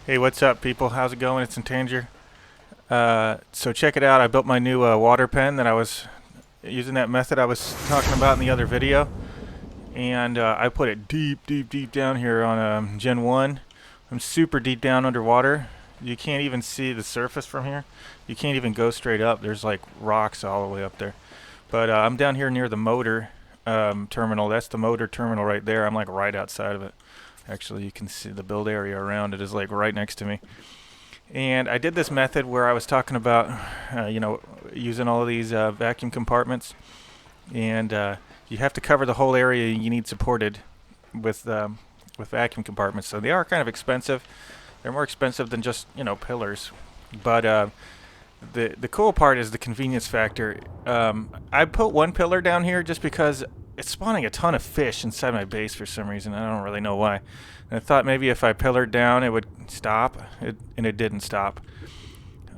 Hey, what's up, people? How's it going? It's Intanger. So check it out. I built my new water pen that I was using that method I was talking about in the other video, and I put it deep, deep, deep down here on Gen 1. I'm super deep down underwater. You can't even see the surface from here. You can't even go straight up. There's like rocks all the way up there. But I'm down here near the motor terminal. That's the motor terminal right there. I'm like right outside of it. Actually, you can see the build area around it is like right next to me. And I did this method where I was talking about, using all of these vacuum compartments, and you have to cover the whole area you need supported with vacuum compartments. So they are kind of expensive. They're more expensive than just pillars, but the cool part is the convenience factor. I put one pillar down here just because it's spawning a ton of fish inside my base for some reason. I don't really know why. And I thought maybe if I pillared down, it would stop, and it didn't stop.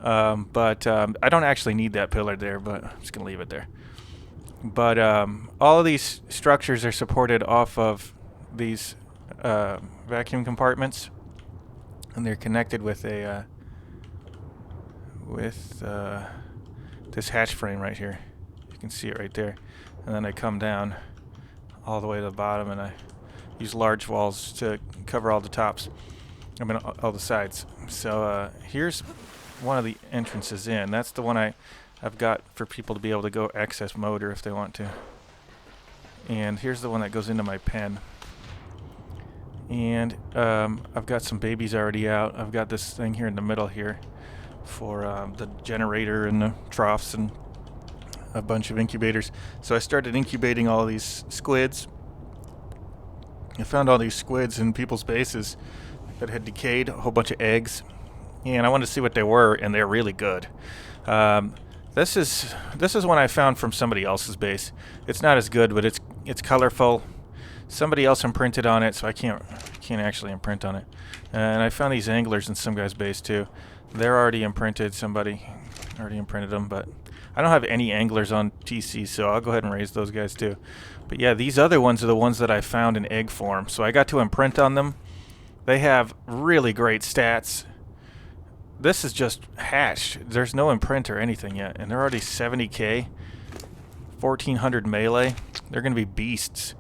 But I don't actually need that pillar there, but I'm just going to leave it there. But all of these structures are supported off of these vacuum compartments, and they're connected with a this hatch frame right here. You can see it right there. And then I come down all the way to the bottom, and I use large walls to cover all the tops. I mean, all the sides. So here's one of the entrances in. That's the one I've got for people to be able to go access motor if they want to. And here's the one that goes into my pen. And I've got some babies already out. I've got this thing here in the middle here for the generator and the troughs and a bunch of incubators. So I started incubating all these squids. I found all these squids in people's bases that had decayed, a whole bunch of eggs, and I wanted to see what they were, and they're really good. This is one I found from somebody else's base. It's not as good, but it's colorful. Somebody else imprinted on it, so I can't actually imprint on it. And I found these anglers in some guy's base too. They're already imprinted. Somebody already imprinted them, but I don't have any anglers on TC, so I'll go ahead and raise those guys too. But yeah, these other ones are the ones that I found in egg form, so I got to imprint on them. They have really great stats. This is just hatched. There's no imprint or anything yet, and they're already 70k, 1400 melee. They're going to be beasts.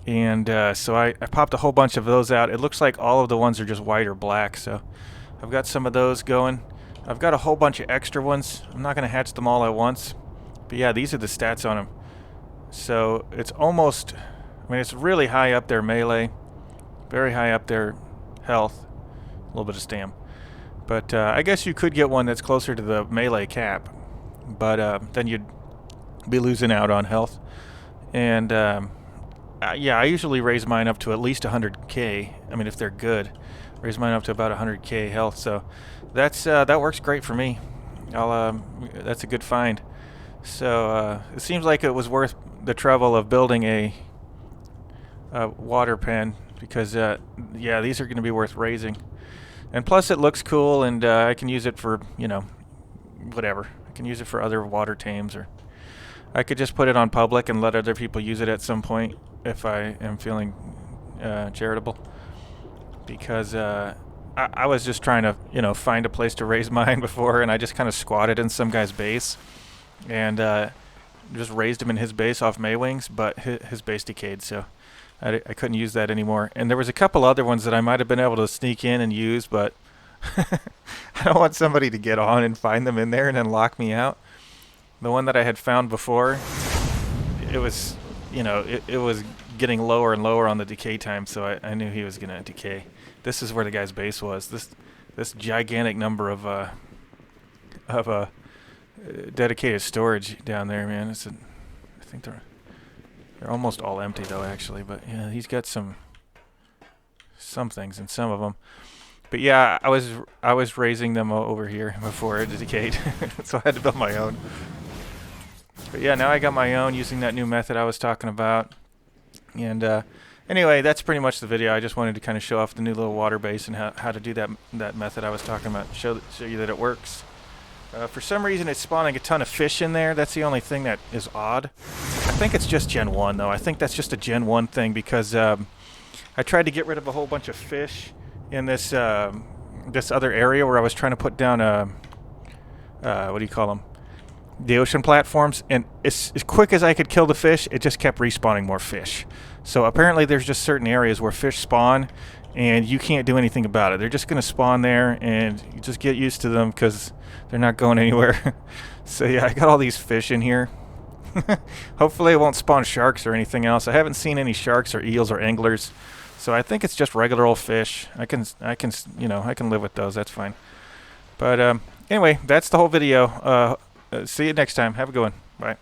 And so I popped a whole bunch of those out. It looks like all of the ones are just white or black, so I've got some of those going. I've got a whole bunch of extra ones. I'm not going to hatch them all at once. But yeah, these are the stats on them. So it's almost, I mean, it's really high up their melee. Very high up their health. A little bit of stam. But I guess you could get one that's closer to the melee cap. But then you'd be losing out on health. And yeah, I usually raise mine up to at least 100k. I mean, if they're good. Raise mine up to about 100k health. So that works great for me. That's a good find. So it seems like it was worth the trouble of building a water pen because yeah, these are going to be worth raising. And plus, it looks cool, and I can use it for whatever. I can use it for other water tames, or I could just put it on public and let other people use it at some point if I am feeling charitable. Because I was just trying to find a place to raise mine before, and I just kind of squatted in some guy's base and just raised him in his base off Maywings, but his base decayed, so I couldn't use that anymore. And there was a couple other ones that I might have been able to sneak in and use, but I don't want somebody to get on and find them in there and then lock me out. The one that I had found before, it was it was getting lower and lower on the decay time, so I knew he was going to decay. This is where the guy's base was. This gigantic number of dedicated storage down there, man. I think they're almost all empty though, actually. But yeah, he's got some things in some of them. But yeah, I was raising them over here before it decayed, so I had to build my own. But yeah, now I got my own using that new method I was talking about. And anyway, that's pretty much the video. I just wanted to kind of show off the new little water base and how to do that method I was talking about. Show you that it works. For some reason, it's spawning a ton of fish in there. That's the only thing that is odd. I think it's just Gen 1, though. I think that's just a Gen 1 thing because I tried to get rid of a whole bunch of fish in this this other area where I was trying to put down what do you call them? The ocean platforms, and as quick as I could kill the fish, it just kept respawning more fish. So apparently there's just certain areas where fish spawn and you can't do anything about it. They're just going to spawn there, and you just get used to them because they're not going anywhere. So yeah, I got all these fish in here. Hopefully it won't spawn sharks or anything else. I haven't seen any sharks or eels or anglers, so I think it's just regular old fish. I can live with those. That's fine. But anyway, that's the whole video. See you next time. Have a good one. Bye.